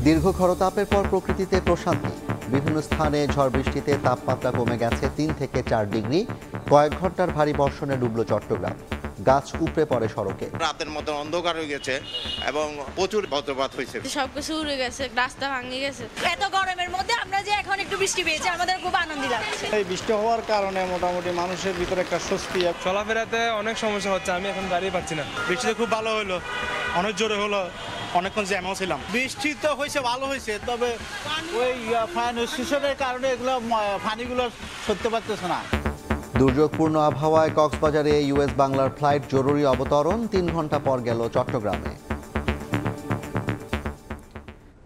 দীর্ঘ খরতাপের পর প্রকৃতিতে প্রশান্তি। বিভিন্ন স্থানে ঝড় বৃষ্টিতে তাপমাত্রা কমে গেছে 3 থেকে 4 ডিগ্রি। কয়েক ঘন্টার ভারী বর্ষণে ডুবল চট্টগ্রাম। গাছ উপড়ে পড়ে সড়কে। রাতের মতো অন্ধকার হয়ে গেছে এবং প্রচুর বজ্রপাত হয়েছে। সবকিছু উড়ে গেছে, রাস্তা ভাঙে গেছে। এত গরমের মধ্যে আমরা যে এখন একটু বৃষ্টি পেয়েছি, আমাদের খুব আনন্দ লাগছে। এই বৃষ্টি হওয়ার কারণে মোটামুটি মানুষের ভিতরে একটা স্বস্তি। চলাফেরাতে অনেক সমস্যা হচ্ছে, আমি এখন দাঁড়িয়ে পাচ্ছি না। বৃষ্টিতে খুব ভালো হলো, অনেক জোরে হলো, অনেকক্ষণ জ্যামও ছিলাম। বৃষ্টি তো হয়েছে, ভালো হয়েছে, তবে ওই সিজনের কারণে এগুলো পানিগুলো সরতে পারতেছে না। দুর্যোগপূর্ণ আবহাওয়ায় কক্সবাজারে ইউএস বাংলার ফ্লাইট জরুরি অবতরণ 3 ঘন্টা পর গেল চট্টগ্রামে।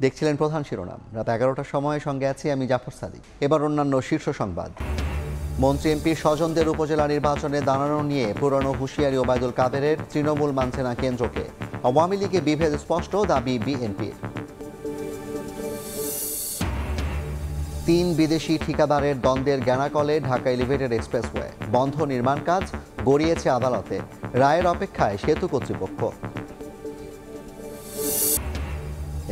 দেখছিলেন প্রধান শিরোনাম। রাত 11টার সময় সঙ্গে আছি আমি জাফর সাদিক। এবার অন্যান্য শীর্ষ সংবাদ। মন্ত্রী এমপি স্বজনদের উপজেলা নির্বাচনে দাঁড়ানো নিয়ে পুরনো হুঁশিয়ারি ওবায়দুল কাদেরের। তৃণমূল মানছে না কেন্দ্রকে। আওয়ামী লীগে বিভেদ স্পষ্ট, দাবি বিএনপির। 3 বিদেশি ঠিকাদারের দ্বন্দ্বের গ্যানাকলে ঢাকা এলিভেটেড এক্সপ্রেসওয়ে বন্ধ নির্মাণ কাজ, গড়িয়েছে আদালতে। রায়ের অপেক্ষায় সেতু কর্তৃপক্ষ।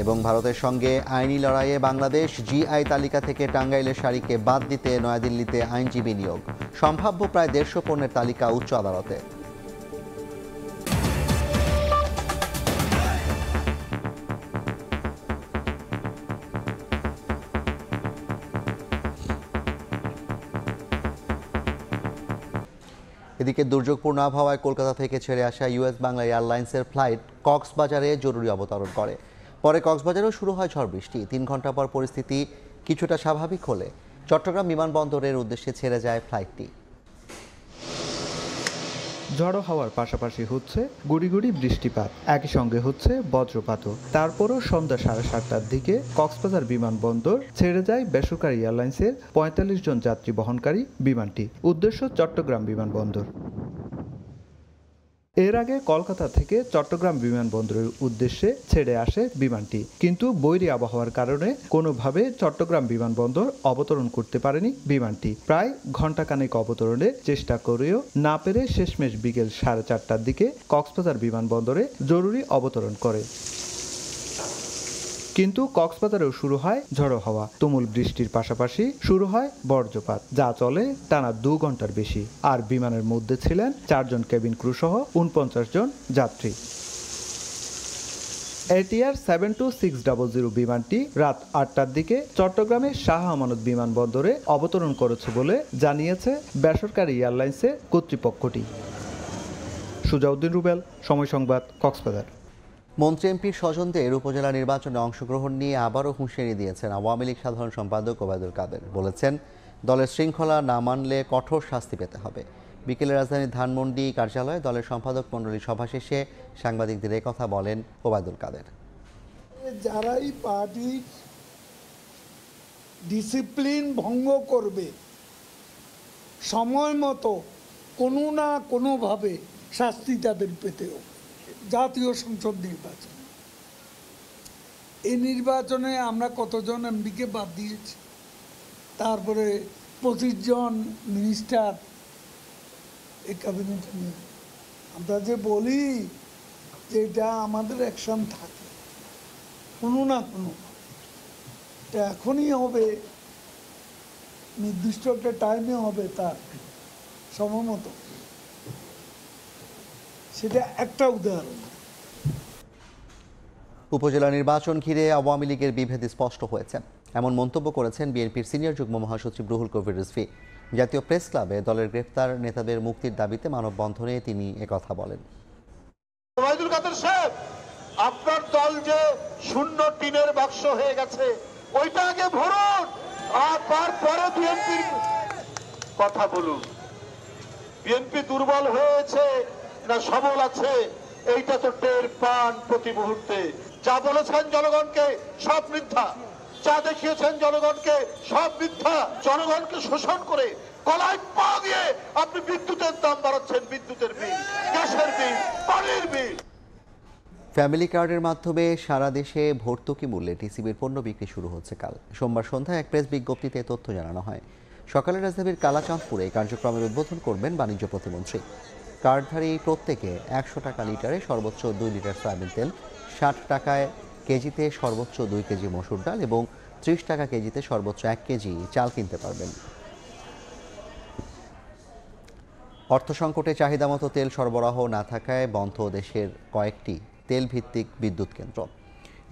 এবং ভারতের সঙ্গে আইনি লড়াইয়ে বাংলাদেশ। জিআই তালিকা থেকে টাঙ্গাইলের শাড়িকে বাদ দিতে নয়াদিল্লিতে আইনজীবী নিয়োগ। সম্ভাব্য প্রায় 150 পণ্যের তালিকা উচ্চ আদালতে। এদিকে দুর্যোগপূর্ণ আবহাওয়ায় কলকাতা থেকে ছেড়ে আসা ইউএস বাংলা এয়ারলাইন্সের ফ্লাইট কক্সবাজারে জরুরি অবতরণ করে। পরে কক্সবাজারেও শুরু হয় ঝড় বৃষ্টি। 3 ঘন্টা পর পরিস্থিতি কিছুটা স্বাভাবিক হলে চট্টগ্রাম বিমানবন্দরের উদ্দেশ্যে ছেড়ে যায় ফ্লাইটটি। ঝড়ো হাওয়ার পাশাপাশি হচ্ছে গুড়ি গুড়ি বৃষ্টিপাত, একই সঙ্গে হচ্ছে বজ্রপাতও। তারপরও সন্ধ্যা 7:30টার দিকে কক্সবাজার বিমানবন্দর ছেড়ে যায় বেসরকারি এয়ারলাইন্সের 45 জন যাত্রী বহনকারী বিমানটি। উদ্দেশ্য চট্টগ্রাম বিমানবন্দর। এর আগে কলকাতা থেকে চট্টগ্রাম বিমানবন্দরের উদ্দেশ্যে ছেড়ে আসে বিমানটি, কিন্তু বৈরী আবহাওয়ার কারণে কোনোভাবে চট্টগ্রাম বিমানবন্দর অবতরণ করতে পারেনি বিমানটি। প্রায় ঘণ্টাখানেক অবতরণের চেষ্টা করেও না পেরে শেষমেশ বিকেল 4:30টার দিকে কক্সবাজার বিমানবন্দরে জরুরি অবতরণ করে। কিন্তু কক্সবাজারেও শুরু হয় ঝড়ো হাওয়া, তুমুল বৃষ্টির পাশাপাশি শুরু হয় বজ্রপাত, যা চলে টানা 2 ঘন্টার বেশি। আর বিমানের মধ্যে ছিলেন 4 জন কেবিন ক্রু সহ 49 জন যাত্রী। এটিআর 72600 বিমানটি রাত 8টার দিকে চট্টগ্রামের শাহ আমানত বিমানবন্দরে অবতরণ করেছে বলে জানিয়েছে বেসরকারি এয়ারলাইন্সের কর্তৃপক্ষটি। সুজাউদ্দিন রুবেল, সময় সংবাদ, কক্সবাজার। মন্ত্রী এমপির স্বজনদের উপজেলা নির্বাচনে অংশগ্রহণ নিয়ে আবারও হুঁশিয়ারি দিয়েছেন আওয়ামী লীগ সাধারণ সম্পাদক ওবায়দুল কাদের। বলেছেন, দলের শৃঙ্খলা না মানলে কঠোর শাস্তি পেতে হবে। বিকেলে রাজধানীর ধানমন্ডি কার্যালয়ে দলের সম্পাদক মণ্ডলীর সভা শেষে সাংবাদিকদের একথা বলেন ওবায়দুল কাদের। যারাই পার্টির ডিসিপ্লিন ভঙ্গ করবে, সময় মতো কোনো না কোনোভাবে শাস্তি তাদের পেতে হবে। জাতীয় সংসদ নির্বাচন, এই নির্বাচনে আমরা কতজন এমপিকে বাদ দিয়েছি, তারপরে 25 জন মিনিস্টার এই ক্যাবিনেটে নিয়ে। আমরা যে বলি যে এটা আমাদের অ্যাকশন থাকে কোনো না কোনো, এটা এখনই হবে, নির্দিষ্ট একটা টাইমে হবে, তার সময় মতো। সেটা একটা উদাহরণ। উপজেলা নির্বাচন ঘিরে আওয়ামী লীগের বিভেদ স্পষ্ট হয়েছে, এমন মন্তব্য করেছেন বিএনপির সিনিয়র যুগ্ম মহাসচিব রুহুল কবির রিজভী। জাতীয় প্রেস ক্লাবে দলের গ্রেফতার নেতাদের মুক্তির দাবিতে মানববন্ধনে তিনি একথা বলেন। ওবায়দুল কাদের সাহেব, আপনার দল যে শূন্য টিনের বাক্স হয়ে গেছে, ওইটা আগে ভরুন, আর তারপরে বিএনপির কথা বলুন। বিএনপি দুর্বল হয়েছে না সবল আছে, এইটা তো টের পান প্রতি মুহূর্তে। যা বলেছেন জনগণকে সব মিথ্যা, যা দেখিয়েছেন জনগণকে সব মিথ্যা। জনগণকে শোষণ করে গলায় পা দিয়ে আপনি বিদ্যুতের দাম বাড়াচ্ছেন, বিদ্যুতের বিল, গ্যাসের বিল, পানির বিল। ফ্যামিলি কার্ডের মাধ্যমে সারা দেশে ভর্তুকি মূল্যে টিসিবির পণ্য বিক্রি শুরু হচ্ছে কাল। সোমবার সন্ধ্যায় এক প্রেস বিজ্ঞপ্তিতে তথ্য জানানো হয়। সকালে রাজধানীর কালাচাঁদপুরে কার্যক্রমের উদ্বোধন করবেন বাণিজ্য প্রতিমন্ত্রী। কার্ডধারী প্রত্যেকে 100 টাকা লিটারে সর্বোচ্চ 2 লিটার সয়াবিন তেল, 60 টাকায় কেজিতে সর্বোচ্চ 2 কেজি মসুর ডাল এবং 30 টাকা কেজিতে সর্বোচ্চ 1 কেজি চাল কিনতে পারবেন। অর্থসংকটে চাহিদামতো তেল সরবরাহ না থাকায় বন্ধ দেশের কয়েকটি তেলভিত্তিক বিদ্যুৎ কেন্দ্র।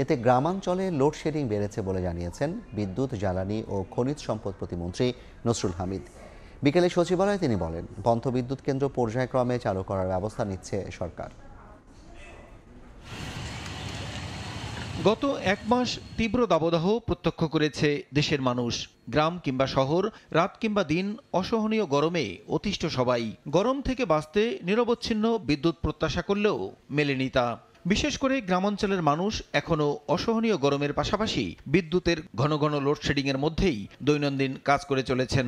এতে গ্রামাঞ্চলে লোডশেডিং বেড়েছে বলে জানিয়েছেন বিদ্যুৎ, জ্বালানি ও খনিজ সম্পদ প্রতিমন্ত্রী নসরুল হামিদ। বিকেলে সচিবালয়ে তিনি বলেন, বন্ধ বিদ্যুৎ কেন্দ্র পর্যায়ক্রমে চালু করার ব্যবস্থা নিচ্ছে সরকার। গত 1 মাস তীব্র দাবদাহ প্রত্যক্ষ করেছে দেশের মানুষ। গ্রাম কিংবা শহর, রাত কিংবা দিন অসহনীয় গরমে অতিষ্ঠ সবাই। গরম থেকে বাঁচতে নিরবচ্ছিন্ন বিদ্যুৎ প্রত্যাশা করলেও মেলেনি তা। বিশেষ করে গ্রামাঞ্চলের মানুষ এখনও অসহনীয় গরমের পাশাপাশি বিদ্যুতের ঘন ঘন লোডশেডিংয়ের মধ্যেই দৈনন্দিন কাজ করে চলেছেন।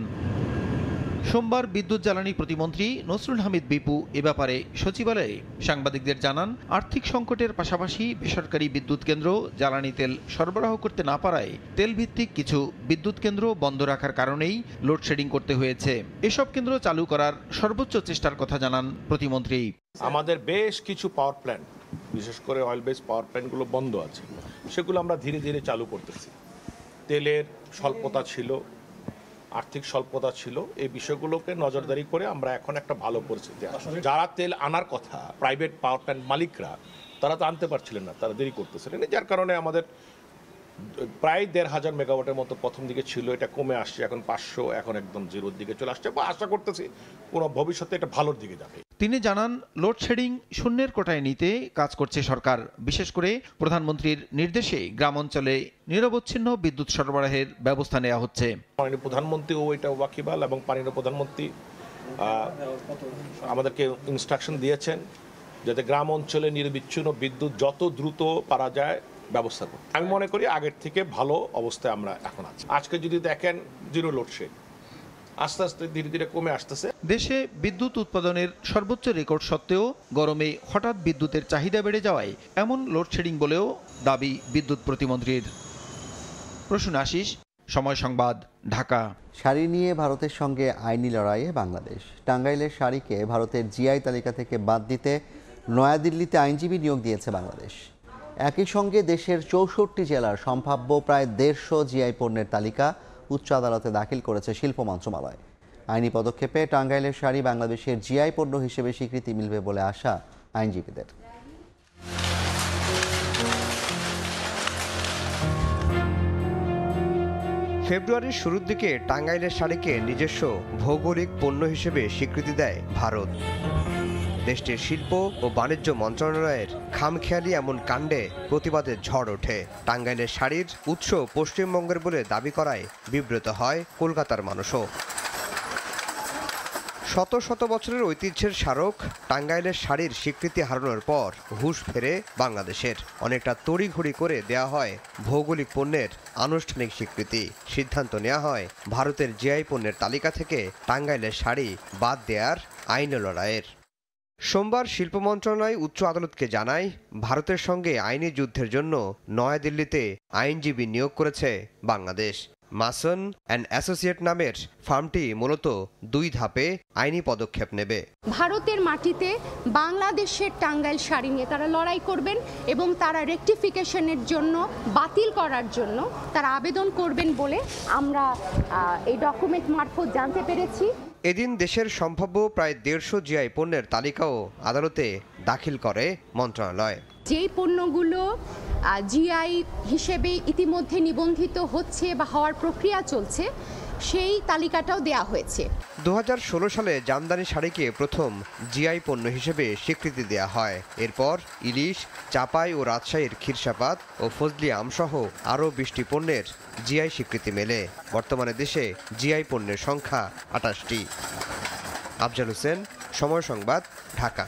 সোমবার বিদ্যুৎ জ্বালানি প্রতিমন্ত্রী নসরুল হামিদ বিপু এ ব্যাপারে সচিবালয়ে সাংবাদিকদের জানান, আর্থিক সংকটের পাশাপাশি বেসরকারি বিদ্যুৎ কেন্দ্র জ্বালানি তেল সরবরাহ করতে না পারায় তেলভিত্তিক কিছু বিদ্যুৎ কেন্দ্র বন্ধ রাখার কারণেই লোডশেডিং করতে হয়েছে। এসব কেন্দ্র চালু করার সর্বোচ্চ চেষ্টার কথা জানান প্রতিমন্ত্রী। আমাদের বেশ কিছু পাওয়ার প্ল্যান্ট, বিশেষ করে অয়েল বেস পাওয়ার প্ল্যান্টগুলো বন্ধ আছে, সেগুলো আমরা ধীরে ধীরে চালু করতেছি। তেলের স্বল্পতা ছিল, আর্থিক স্বল্পতা ছিল, এই বিষয়গুলোকে নজরদারি করে আমরা এখন একটা ভালো পরিস্থিতি আছি। যারা তেল আনার কথা প্রাইভেট পাওয়ার প্ল্যান্ট মালিকরা, তারা তো আনতে পারছিলেন না, তারা দেরি করতেছিলেন, যার কারণে আমাদের প্রায় 1,500 মেগাওয়াটের মতো প্রথম দিকে ছিল, এটা কমে আসছে এখন 500, এখন একদম জিরোর দিকে চলে আসছে। বা আশা করতেছি পুরো ভবিষ্যতে এটা ভালোর দিকে যাবে। তিনি জানান, লোডশেডিং শূন্যের কোটায় নিতে কাজ করছে সরকার। বিশেষ করে প্রধানমন্ত্রীর নির্দেশে গ্রাম অঞ্চলে নিরবচ্ছিন্ন বিদ্যুৎ সরবরাহের ব্যবস্থা নেওয়া হচ্ছে। মাননীয় প্রধানমন্ত্রীও এটা ওয়াকিবহাল এবং মাননীয় প্রধানমন্ত্রী আমাদেরকে ইনস্ট্রাকশন দিয়েছেন যাতে গ্রাম অঞ্চলে নিরবিচ্ছিন্ন বিদ্যুৎ যত দ্রুত পারা যায় ব্যবস্থা করতে। আমি মনে করি আগের থেকে ভালো অবস্থায় আমরা এখন আছি। আজকে যদি দেখেন জিরো লোডশেড, আস্তে আস্তে ধীরে ধীরে কমে আসতেছে। দেশে বিদ্যুৎ উৎপাদনের সর্বোচ্চ রেকর্ড সত্ত্বেও গরমে হঠাৎ বিদ্যুতের চাহিদা বেড়ে যাওয়ায় এমন লোডশেডিং বলেও দাবি বিদ্যুৎ প্রতিমন্ত্রীর। প্রসূন আশিস, সময় সংবাদ, ঢাকা। শাড়ি নিয়ে ভারতের সঙ্গে আইনি লড়াইয়ে বাংলাদেশ। টাঙ্গাইলের শাড়িকে ভারতের জিআই তালিকা থেকে বাদ দিতে নয়াদিল্লিতে আইনজীবী নিয়োগ দিয়েছে বাংলাদেশ। একই সঙ্গে দেশের 64 জেলার সম্ভাব্য প্রায় 150 জিআই পণ্যের তালিকা উচ্চ আদালতে দাখিল করেছে শিল্প মন্ত্রণালয়। আইনি পদক্ষেপে টাঙ্গাইলের শাড়ি বাংলাদেশের জিআই পণ্য হিসেবে স্বীকৃতি মিলবে বলে আশা আইনজীবীদের। ফেব্রুয়ারির শুরুর দিকে টাঙ্গাইলের শাড়িকে নিজস্ব ভৌগোলিক পণ্য হিসেবে স্বীকৃতি দেয় ভারত। দেশটির শিল্প ও বাণিজ্য মন্ত্রণালয়ের খামখেয়ালি এমন কাণ্ডে প্রতিবাদের ঝড় ওঠে। টাঙ্গাইলের শাড়ির উৎস পশ্চিমবঙ্গের বলে দাবি করায় বিব্রত হয় কলকাতার মানুষও। শত শত বছরের ঐতিহ্যের স্মারক টাঙ্গাইলের শাড়ির স্বীকৃতি হারানোর পর হুঁশ ফেরে বাংলাদেশের। অনেকটা তড়িঘড়ি করে দেয়া হয় ভৌগোলিক পণ্যের আনুষ্ঠানিক স্বীকৃতি। সিদ্ধান্ত নেওয়া হয় ভারতের জিআই পণ্যের তালিকা থেকে টাঙ্গাইলের শাড়ি বাদ দেওয়ার আইনি লড়াইয়ের। সোমবার শিল্প মন্ত্রণালয় উচ্চ আদালতকে জানায়, ভারতের সঙ্গে আইনি যুদ্ধের জন্য নয়াদিল্লিতে আইনজীবী নিয়োগ করেছে বাংলাদেশ। মাসন অ্যান্ড অ্যাসোসিয়েট নামের ফার্মটি মূলত 2 ধাপে আইনি পদক্ষেপ নেবে। ভারতের মাটিতে বাংলাদেশের টাঙ্গাইল শাড়ি নিয়ে তারা লড়াই করবেন এবং তারা রেকটিফিকেশনের জন্য, বাতিল করার জন্য তারা আবেদন করবেন বলে আমরা এই ডকুমেন্ট মারফত জানতে পেরেছি। এদিন দেশের সম্ভাব্য প্রায় 150 জিআই পণ্যের তালিকাও আদালতে দাখিল করে মন্ত্রণালয়। যেই পণ্যগুলো জিআই হিসেবে ইতিমধ্যে নিবন্ধিত হচ্ছে বা হওয়ার প্রক্রিয়া চলছে, সেই তালিকাটাও দেয়া হয়েছে। 2016 সালে জামদানি শাড়িকে প্রথম জিআই পণ্য হিসেবে স্বীকৃতি দেয়া হয়। এরপর ইলিশ, চাপাই ও রাজশাহীর ক্ষীরসাপাত ও ফজলি আমসহ আরও 20টি পণ্যের জিআই স্বীকৃতি মেলে। বর্তমানে দেশে জিআই পণ্যের সংখ্যা 28টি। আফজাল হোসেন, সময় সংবাদ, ঢাকা।